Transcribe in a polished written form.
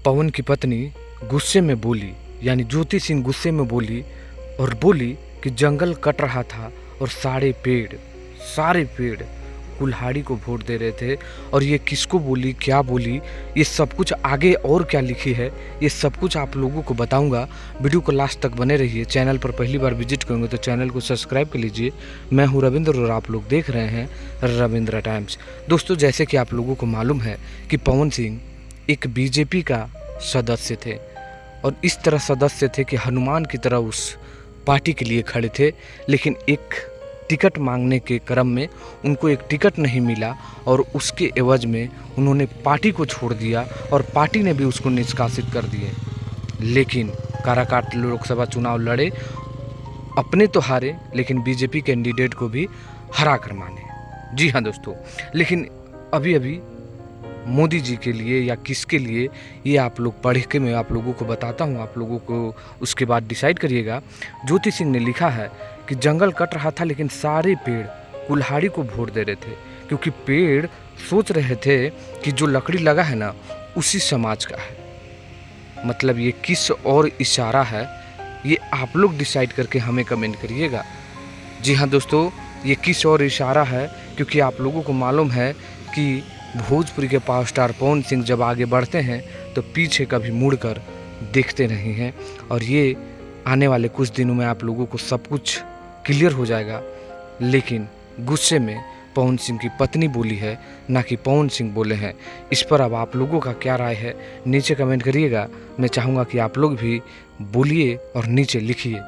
पवन की पत्नी गुस्से में बोली, यानी ज्योति सिंह गुस्से में बोली और बोली कि जंगल कट रहा था और सारे पेड़ कुल्हाड़ी को वोट दे रहे थे। और ये किसको बोली, क्या बोली, ये सब कुछ आगे और क्या लिखी है, ये सब कुछ आप लोगों को बताऊंगा। वीडियो को लास्ट तक बने रहिए। चैनल पर पहली बार विजिट करेंगे तो चैनल को सब्सक्राइब कर लीजिए। मैं हूं रविंद्र और आप लोग देख रहे हैं रविंद्र टाइम्स। दोस्तों, जैसे कि आप लोगों को मालूम है कि पवन सिंह एक बीजेपी का सदस्य थे और इस तरह सदस्य थे कि हनुमान की तरह उस पार्टी के लिए खड़े थे। लेकिन एक टिकट मांगने के क्रम में उनको एक टिकट नहीं मिला और उसके एवज में उन्होंने पार्टी को छोड़ दिया और पार्टी ने भी उसको निष्कासित कर दिए। लेकिन काराकाट लोकसभा चुनाव लड़े, अपने तो हारे लेकिन बीजेपी कैंडिडेट को भी हरा कर माने। जी हाँ दोस्तों, लेकिन अभी मोदी जी के लिए या किसके लिए, ये आप लोग पढ़ के मैं आप लोगों को बताता हूँ, आप लोगों को उसके बाद डिसाइड करिएगा। ज्योति सिंह ने लिखा है कि जंगल कट रहा था लेकिन सारे पेड़ कुल्हाड़ी को वोट दे रहे थे, क्योंकि पेड़ सोच रहे थे कि जो लकड़ी लगा है ना उसी समाज का है। मतलब ये किस और इशारा है, ये आप लोग डिसाइड करके हमें कमेंट करिएगा। जी हाँ दोस्तों, ये किस और इशारा है, क्योंकि आप लोगों को मालूम है कि भोजपुरी के पावर स्टार पवन सिंह जब आगे बढ़ते हैं तो पीछे कभी मुड़कर देखते नहीं हैं। और ये आने वाले कुछ दिनों में आप लोगों को सब कुछ क्लियर हो जाएगा। लेकिन गुस्से में पवन सिंह की पत्नी बोली है, ना कि पवन सिंह बोले हैं। इस पर अब आप लोगों का क्या राय है, नीचे कमेंट करिएगा। मैं चाहूँगा कि आप लोग भी बोलिए और नीचे लिखिए।